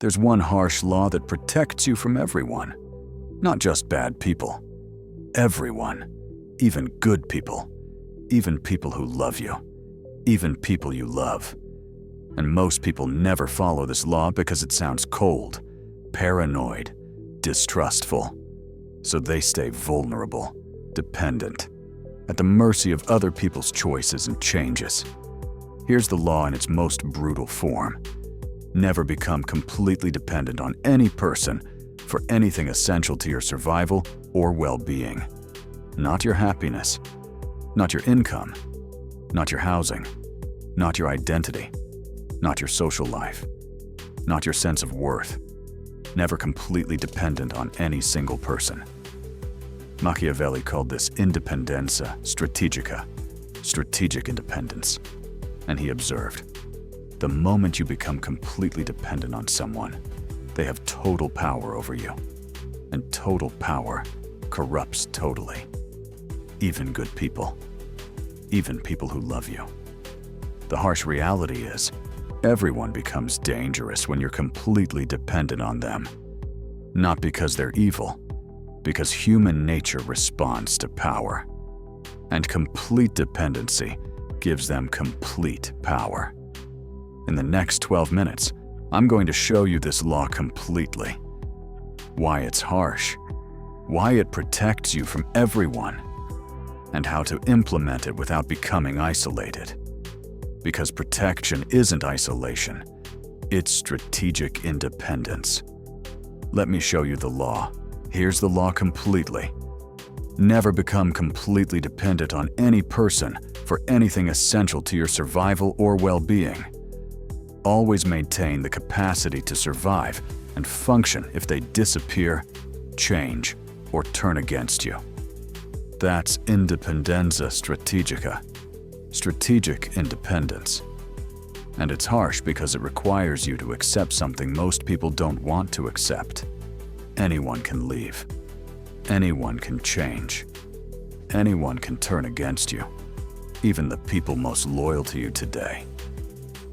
There's one harsh law that protects you from everyone. Not just bad people. Everyone. Even good people. Even people who love you. Even people you love. And most people never follow this law because it sounds cold, paranoid, distrustful. So they stay vulnerable, dependent, at the mercy of other people's choices and changes. Here's the law in its most brutal form. Never become completely dependent on any person for anything essential to your survival or well-being. Not your happiness, not your income, not your housing, not your identity, not your social life, not your sense of worth. Never completely dependent on any single person. Machiavelli called this indipendenza strategica, strategic independence. And he observed, the moment you become completely dependent on someone, they have total power over you. And total power corrupts totally. Even good people. Even people who love you. The harsh reality is, everyone becomes dangerous when you're completely dependent on them. Not because they're evil, because human nature responds to power. And complete dependency gives them complete power. In the next 12 minutes, I'm going to show you this law completely. Why it's harsh, why it protects you from everyone, and how to implement it without becoming isolated. Because protection isn't isolation, it's strategic independence. Let me show you the law. Here's the law completely. Never become completely dependent on any person for anything essential to your survival or well-being. Always maintain the capacity to survive and function if they disappear, change, or turn against you. That's indipendenza strategica, strategic independence. And it's harsh because it requires you to accept something most people don't want to accept. Anyone can leave. Anyone can change. Anyone can turn against you. Even the people most loyal to you today.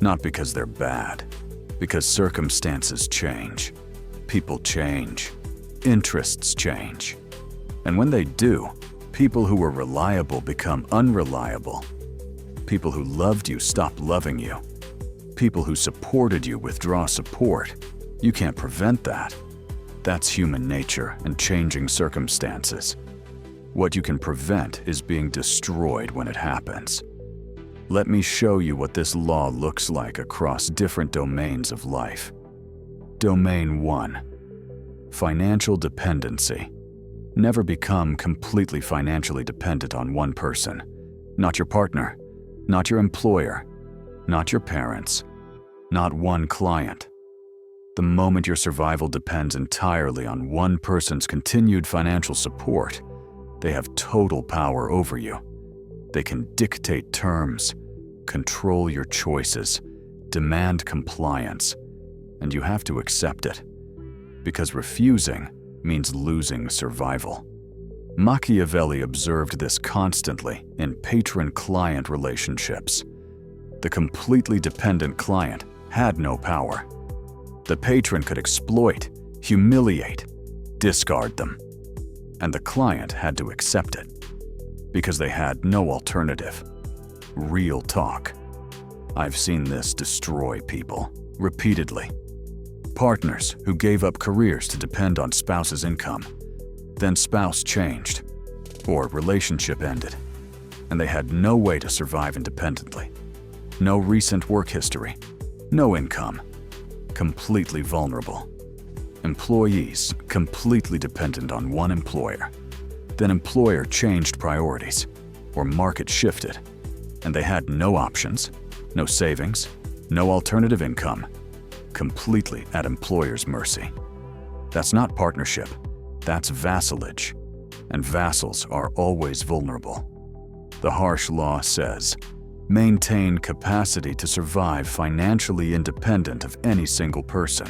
Not because they're bad, because circumstances change. People change. Interests change. And when they do, people who were reliable become unreliable. People who loved you stop loving you. People who supported you withdraw support. You can't prevent that. That's human nature and changing circumstances. What you can prevent is being destroyed when it happens. Let me show you what this law looks like across different domains of life. Domain 1. Financial dependency. Never become completely financially dependent on one person. Not your partner, not your employer, not your parents, not one client. The moment your survival depends entirely on one person's continued financial support, they have total power over you. They can dictate terms, control your choices, demand compliance, and you have to accept it. Because refusing means losing survival. Machiavelli observed this constantly in patron-client relationships. The completely dependent client had no power. The patron could exploit, humiliate, discard them. And the client had to accept it, because they had no alternative. Real talk. I've seen this destroy people, repeatedly. Partners who gave up careers to depend on spouse's income. Then spouse changed, or relationship ended, and they had no way to survive independently. No recent work history, no income. Completely vulnerable. Employees completely dependent on one employer. Then employer changed priorities, or market shifted, and they had no options, no savings, no alternative income, completely at employer's mercy. That's not partnership, that's vassalage, and vassals are always vulnerable. The harsh law says, maintain capacity to survive financially independent of any single person.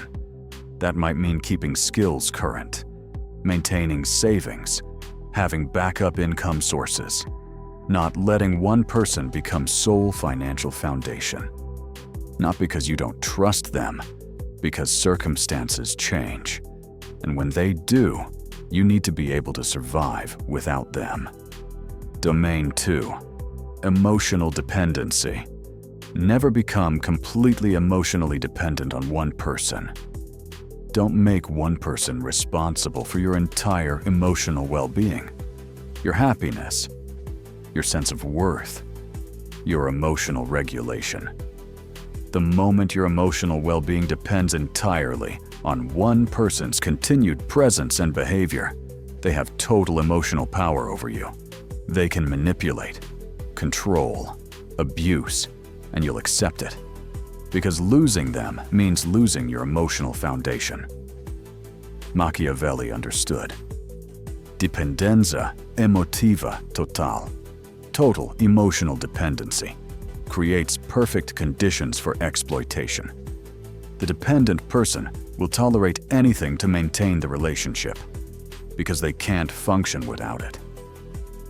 That might mean keeping skills current, maintaining savings, having backup income sources, not letting one person become sole financial foundation. Not because you don't trust them, Because circumstances change, and when they do, you need to be able to survive without them. Domain 2. Emotional dependency. Never become completely emotionally dependent on one person. Don't make one person responsible for your entire emotional well-being, your happiness, your sense of worth, your emotional regulation. The moment your emotional well-being depends entirely on one person's continued presence and behavior, they have total emotional power over you. They can manipulate, control, abuse, and you'll accept it. Because losing them means losing your emotional foundation. Machiavelli understood. Dipendenza emotiva totale, total emotional dependency, creates perfect conditions for exploitation. The dependent person will tolerate anything to maintain the relationship, because they can't function without it.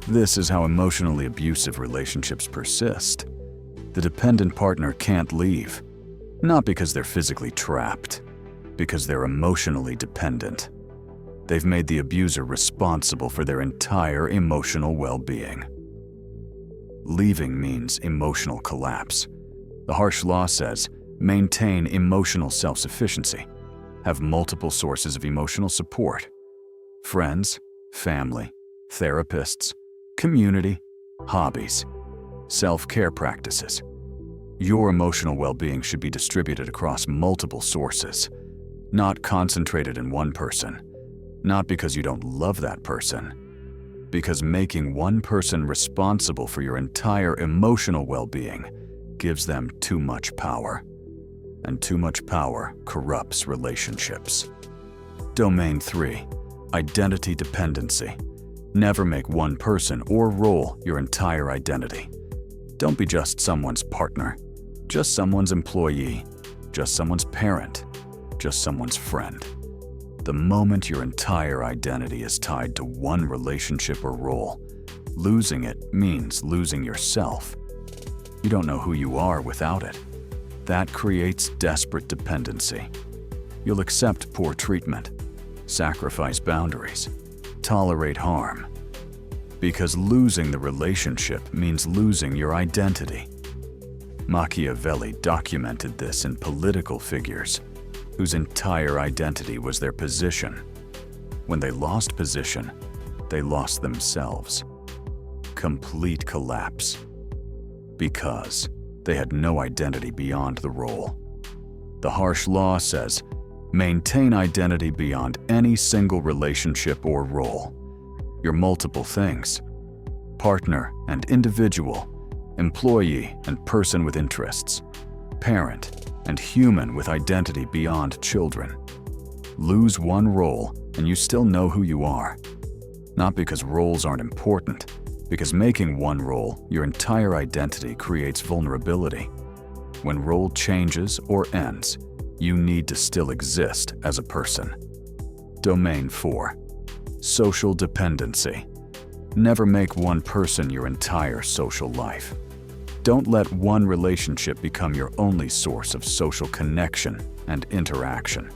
This is how emotionally abusive relationships persist. The dependent partner can't leave, not because they're physically trapped, because they're emotionally dependent. They've made the abuser responsible for their entire emotional well-being. Leaving means emotional collapse. The harsh law says, maintain emotional self-sufficiency. Have multiple sources of emotional support. Friends, family, therapists, community, hobbies, self-care practices. Your emotional well-being should be distributed across multiple sources, not concentrated in one person. Not because you don't love that person, because making one person responsible for your entire emotional well-being gives them too much power, and too much power corrupts relationships. Domain 3. Identity dependency. Never make one person or role your entire identity. Don't be just someone's partner, just someone's employee, just someone's parent, just someone's friend. The moment your entire identity is tied to one relationship or role, losing it means losing yourself. You don't know who you are without it. That creates desperate dependency. You'll accept poor treatment, sacrifice boundaries, tolerate harm. Because losing the relationship means losing your identity. Machiavelli documented this in political figures whose entire identity was their position. When they lost position, they lost themselves. Complete collapse. Because they had no identity beyond the role. The harsh law says, maintain identity beyond any single relationship or role. Your multiple things: partner and individual, employee and person with interests, parent and human with identity beyond children. Lose one role and you still know who you are. Not because roles aren't important, because making one role your entire identity creates vulnerability. When role changes or ends, you need to still exist as a person. Domain 4. Social dependency. Never make one person your entire social life. Don't let one relationship become your only source of social connection and interaction.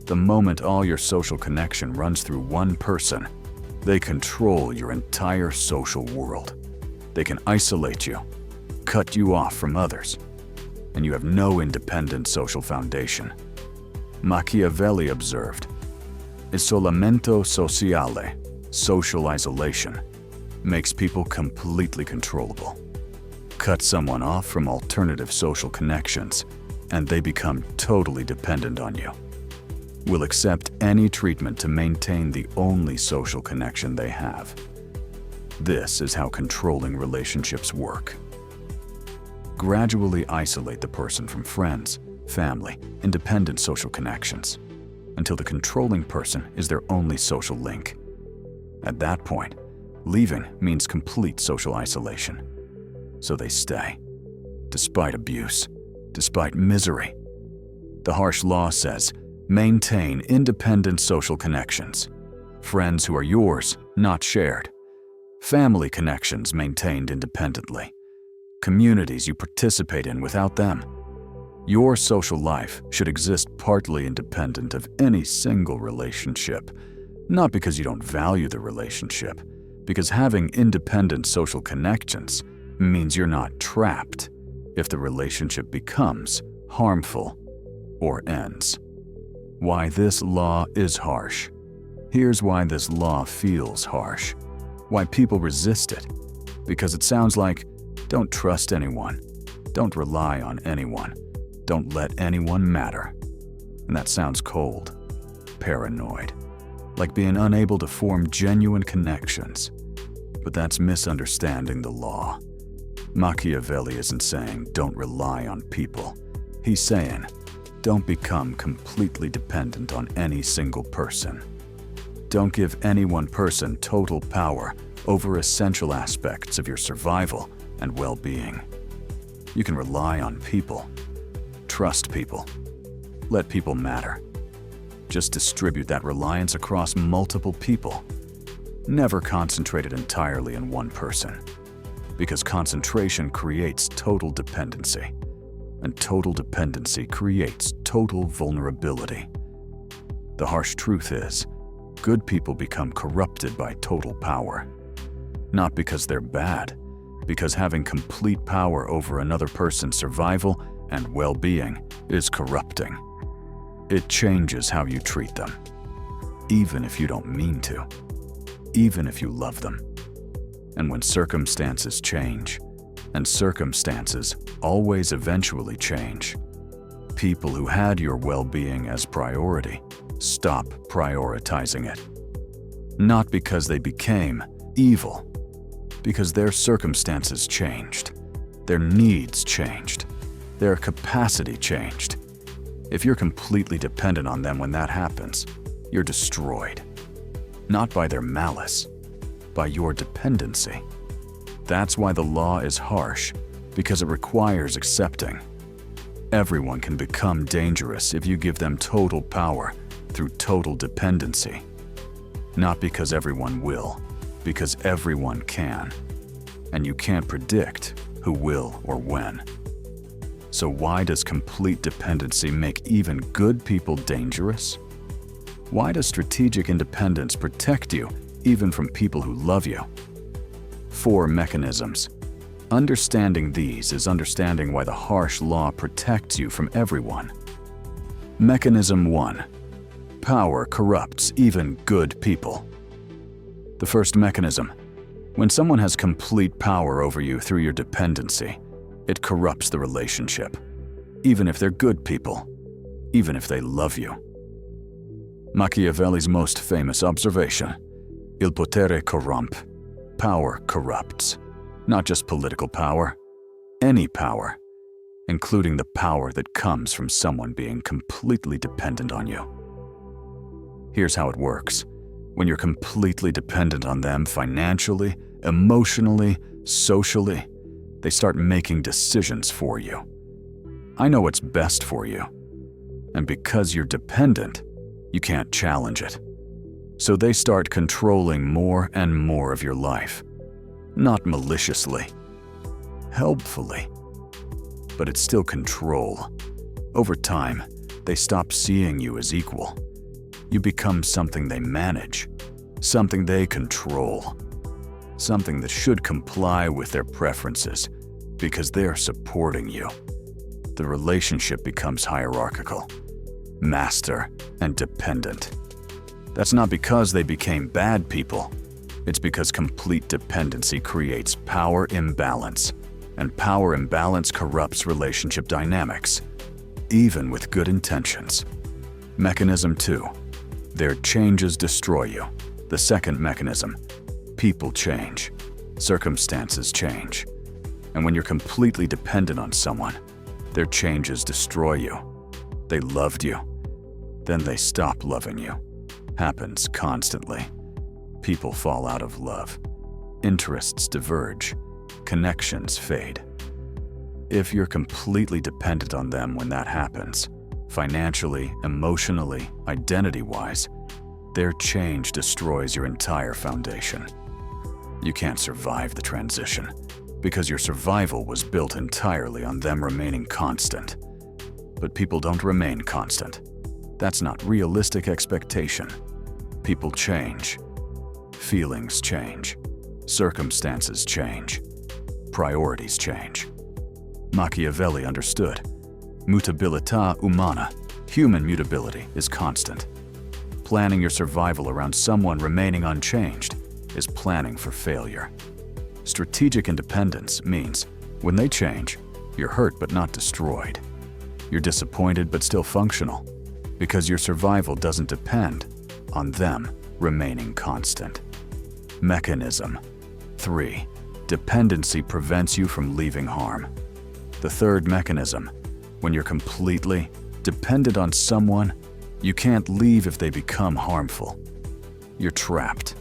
The moment all your social connection runs through one person, they control your entire social world. They can isolate you, cut you off from others, and you have no independent social foundation. Machiavelli observed, isolamento sociale, social isolation, makes people completely controllable. Cut someone off from alternative social connections, and they become totally dependent on you. Will accept any treatment to maintain the only social connection they have. This is how controlling relationships work. Gradually isolate the person from friends, family, independent social connections, until the controlling person is their only social link. At that point, leaving means complete social isolation. So they stay, despite abuse, despite misery. The harsh law says, maintain independent social connections. Friends who are yours, not shared. Family connections maintained independently. Communities you participate in without them. Your social life should exist partly independent of any single relationship, not because you don't value the relationship, because having independent social connections means you're not trapped if the relationship becomes harmful or ends. Why this law is harsh. Here's why this law feels harsh. Why people resist it. Because it sounds like, don't trust anyone. Don't rely on anyone. Don't let anyone matter. And that sounds cold, paranoid, like being unable to form genuine connections. But that's misunderstanding the law. Machiavelli isn't saying don't rely on people. He's saying don't become completely dependent on any single person. Don't give any one person total power over essential aspects of your survival and well-being. You can rely on people. Trust people. Let people matter. Just distribute that reliance across multiple people. Never concentrate it entirely in one person, because concentration creates total dependency, and total dependency creates total vulnerability. The harsh truth is, good people become corrupted by total power. Not because they're bad, because having complete power over another person's survival and well-being is corrupting. It changes how you treat them, even if you don't mean to, even if you love them. And when circumstances change, and circumstances always eventually change, people who had your well-being as priority stop prioritizing it. Not because they became evil, because their circumstances changed, their needs changed, their capacity changed. If you're completely dependent on them when that happens, you're destroyed. Not by their malice, by your dependency. That's why the law is harsh, because it requires accepting. Everyone can become dangerous if you give them total power through total dependency. Not because everyone will, because everyone can. And you can't predict who will or when. So why does complete dependency make even good people dangerous? Why does strategic independence protect you even from people who love you? 4 mechanisms. Understanding these is understanding why the harsh law protects you from everyone. Mechanism 1. Power corrupts even good people. The first mechanism. When someone has complete power over you through your dependency, it corrupts the relationship, even if they're good people, even if they love you. Machiavelli's most famous observation, il potere corrompe, power corrupts. Not just political power, any power, including the power that comes from someone being completely dependent on you. Here's how it works. When you're completely dependent on them financially, emotionally, socially, they start making decisions for you. I know what's best for you. And because you're dependent, you can't challenge it. So they start controlling more and more of your life. Not maliciously, helpfully, but it's still control. Over time, they stop seeing you as equal. You become something they manage, something they control, something that should comply with their preferences because they're supporting you. The relationship becomes hierarchical, master and dependent. That's not because they became bad people. It's because complete dependency creates power imbalance, and power imbalance corrupts relationship dynamics, even with good intentions. Mechanism 2. Their changes destroy you. The second mechanism. People change. Circumstances change. And when you're completely dependent on someone, their changes destroy you. They loved you. Then they stop loving you. Happens constantly. People fall out of love. Interests diverge. Connections fade. If you're completely dependent on them when that happens, financially, emotionally, identity-wise, their change destroys your entire foundation. You can't survive the transition because your survival was built entirely on them remaining constant. But people don't remain constant. That's not realistic expectation. People change. Feelings change. Circumstances change. Priorities change. Machiavelli understood. Mutabilità umana, human mutability, is constant. Planning your survival around someone remaining unchanged is planning for failure. Strategic independence means when they change, you're hurt but not destroyed. You're disappointed but still functional, because your survival doesn't depend on them remaining constant. Mechanism 3. Dependency prevents you from leaving harm. The third mechanism, when you're completely dependent on someone, you can't leave if they become harmful. You're trapped.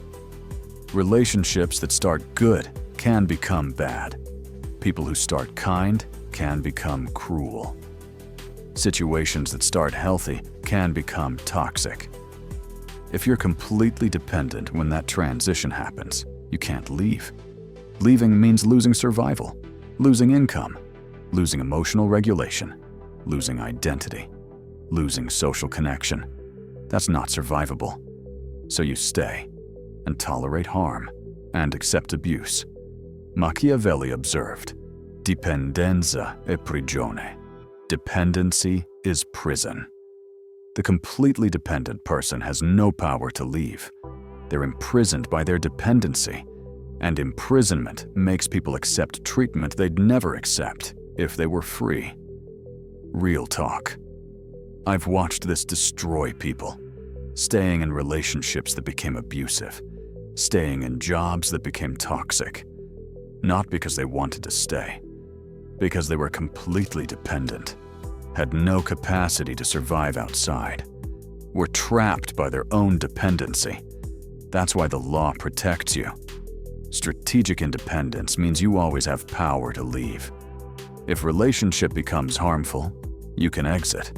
Relationships that start good can become bad. People who start kind can become cruel. Situations that start healthy can become toxic. If you're completely dependent when that transition happens, you can't leave. Leaving means losing survival, losing income, losing emotional regulation, losing identity, losing social connection. That's not survivable. So you stay and tolerate harm and accept abuse. Machiavelli observed, dipendenza è prigione. Dependency is prison. The completely dependent person has no power to leave. They're imprisoned by their dependency, and imprisonment makes people accept treatment they'd never accept if they were free. Real talk. I've watched this destroy people, staying in relationships that became abusive, staying in jobs that became toxic, not because they wanted to stay, because they were completely dependent, had no capacity to survive outside, were trapped by their own dependency. That's why the law protects you. Strategic independence means you always have power to leave. If relationship becomes harmful, you can exit.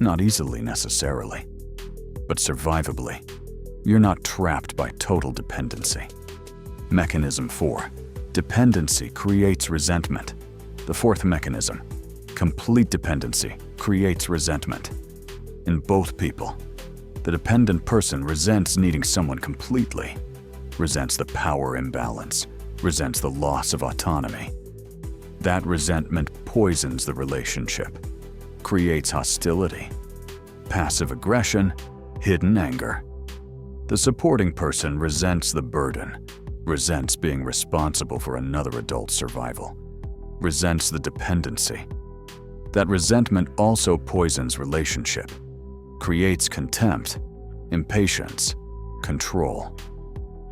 Not easily necessarily, but survivably. You're not trapped by total dependency. Mechanism 4. Dependency creates resentment. The fourth mechanism, complete dependency, creates resentment. In both people, the dependent person resents needing someone completely, resents the power imbalance, resents the loss of autonomy. That resentment poisons the relationship, creates hostility, passive aggression, hidden anger. The supporting person resents the burden, resents being responsible for another adult's survival, resents the dependency. That resentment also poisons relationship, creates contempt, impatience, control.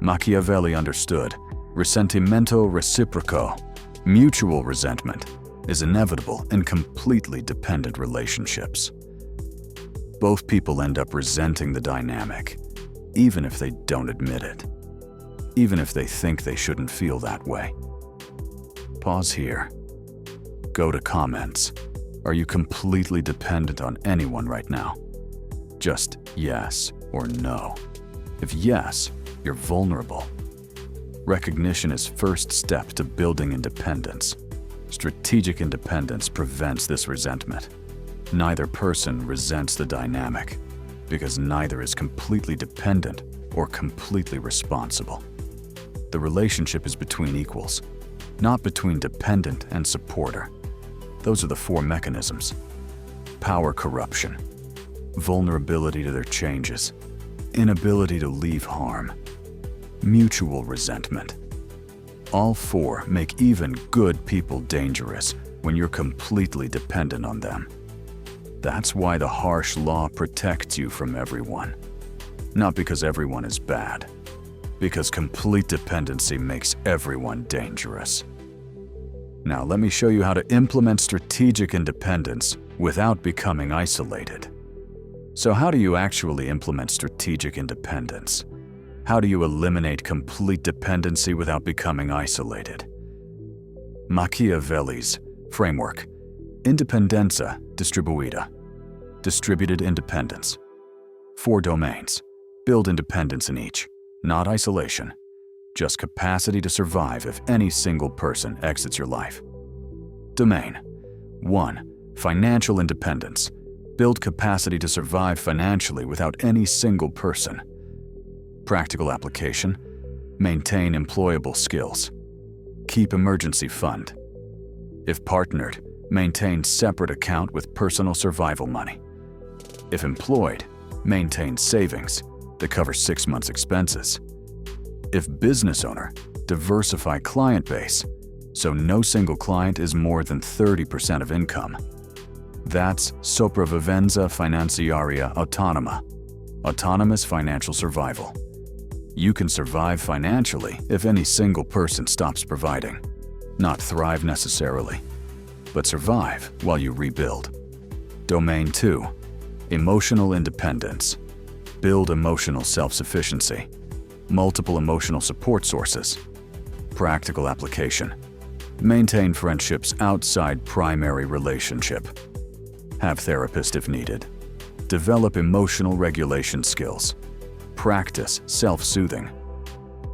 Machiavelli understood risentimento reciproco, mutual resentment, is inevitable in completely dependent relationships. Both people end up resenting the dynamic, even if they don't admit it, even if they think they shouldn't feel that way. Pause here. Go to comments. Are you completely dependent on anyone right now? Just yes or no. If yes, you're vulnerable. Recognition is first step to building independence. Strategic independence prevents this resentment. Neither person resents the dynamic because neither is completely dependent or completely responsible. The relationship is between equals, not between dependent and supporter. Those are the four mechanisms. Power corruption, vulnerability to their changes, inability to leave harm, mutual resentment. All four make even good people dangerous when you're completely dependent on them. That's why the harsh law protects you from everyone. Not because everyone is bad, because complete dependency makes everyone dangerous. Now let me show you how to implement strategic independence without becoming isolated. So how do you actually implement strategic independence? How do you eliminate complete dependency without becoming isolated? Machiavelli's framework, indipendenza distribuita, distributed independence. 4 domains. Build independence in each, not isolation, just capacity to survive if any single person exits your life. Domain 1. Financial independence. Build capacity to survive financially without any single person. Practical application. Maintain employable skills. Keep emergency fund. If partnered, maintain separate account with personal survival money. If employed, maintain savings that cover 6 months' expenses. If business owner, diversify client base so no single client is more than 30% of income. That's sopravvivenza finanziaria autonoma, autonomous financial survival. You can survive financially if any single person stops providing. Not thrive necessarily, but survive while you rebuild. Domain 2. Emotional independence. Build emotional self-sufficiency. Multiple emotional support sources. Practical application. Maintain friendships outside primary relationship. Have therapist if needed. Develop emotional regulation skills. Practice self-soothing.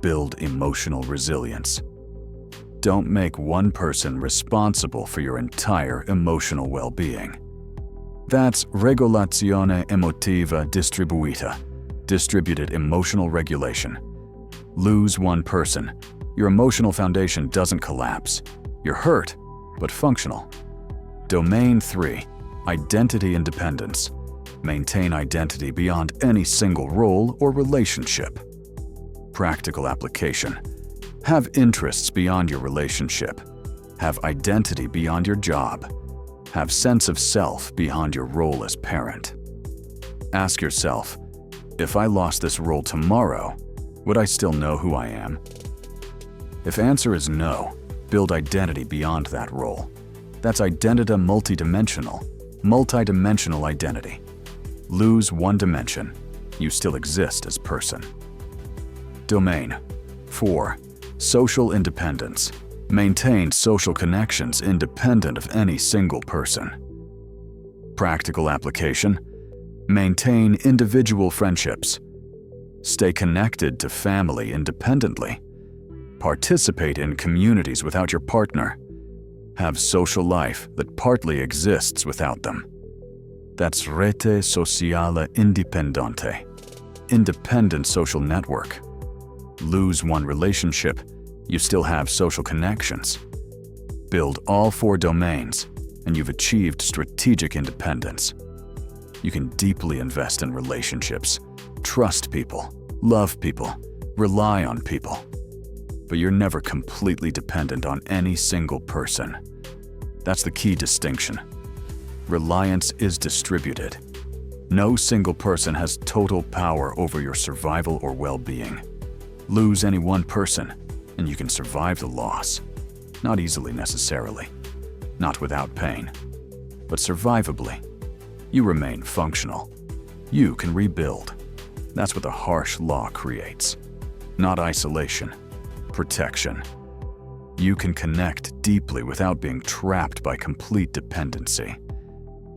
Build emotional resilience. Don't make one person responsible for your entire emotional well-being. That's regolazione emotiva distribuita, distributed emotional regulation. Lose one person. Your emotional foundation doesn't collapse. You're hurt, but functional. Domain 3. Identity independence. Maintain identity beyond any single role or relationship. Practical application. Have interests beyond your relationship. Have identity beyond your job. Have sense of self beyond your role as parent. Ask yourself, if I lost this role tomorrow, would I still know who I am? If answer is no, build identity beyond that role. That's identita multidimensional identity. Lose one dimension, you still exist as person. Domain 4. Social independence. Maintain social connections independent of any single person. Practical application. Maintain individual friendships. Stay connected to family independently. Participate in communities without your partner. Have social life that partly exists without them. That's rete sociale indipendente, independent social network. Lose one relationship, you still have social connections. Build all 4 domains, and you've achieved strategic independence. You can deeply invest in relationships, trust people, love people, rely on people. But you're never completely dependent on any single person. That's the key distinction. Reliance is distributed. No single person has total power over your survival or well-being. Lose any one person, and you can survive the loss. Not easily necessarily, not without pain, but survivably. You remain functional. You can rebuild. That's what the harsh law creates. Not isolation, protection. You can connect deeply without being trapped by complete dependency.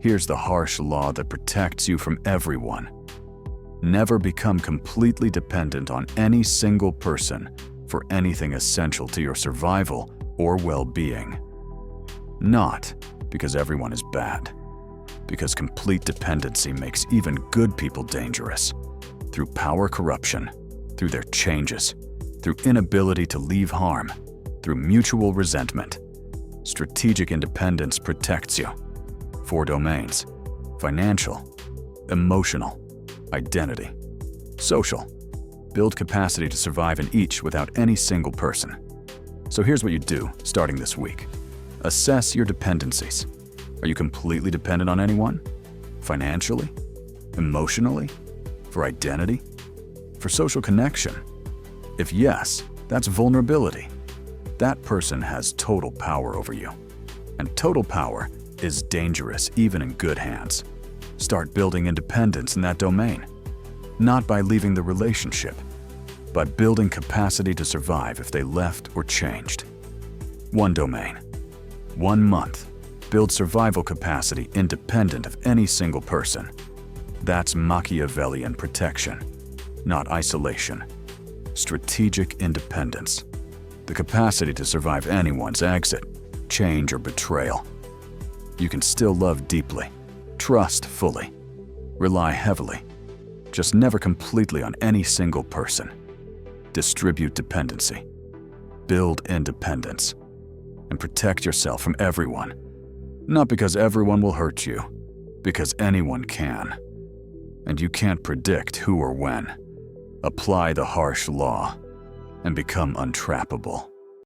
Here's the harsh law that protects you from everyone. Never become completely dependent on any single person for anything essential to your survival or well-being. Not because everyone is bad, because complete dependency makes even good people dangerous. Through power corruption, through their changes, through inability to leave harm, through mutual resentment. Strategic independence protects you. 4 domains: financial, emotional, identity, social. Build capacity to survive in each without any single person. So here's what you do starting this week. Assess your dependencies. Are you completely dependent on anyone? Financially? Emotionally? For identity? For social connection? If yes, that's vulnerability. That person has total power over you. And total power is dangerous even in good hands. Start building independence in that domain. Not by leaving the relationship, but building capacity to survive if they left or changed. 1 domain. 1 month. Build survival capacity independent of any single person. That's Machiavellian protection, not isolation. Strategic independence. The capacity to survive anyone's exit, change, or betrayal. You can still love deeply, trust fully, rely heavily, just never completely on any single person. Distribute dependency, build independence, and protect yourself from everyone. Not because everyone will hurt you, because anyone can. And you can't predict who or when. Apply the harsh law and become untrappable.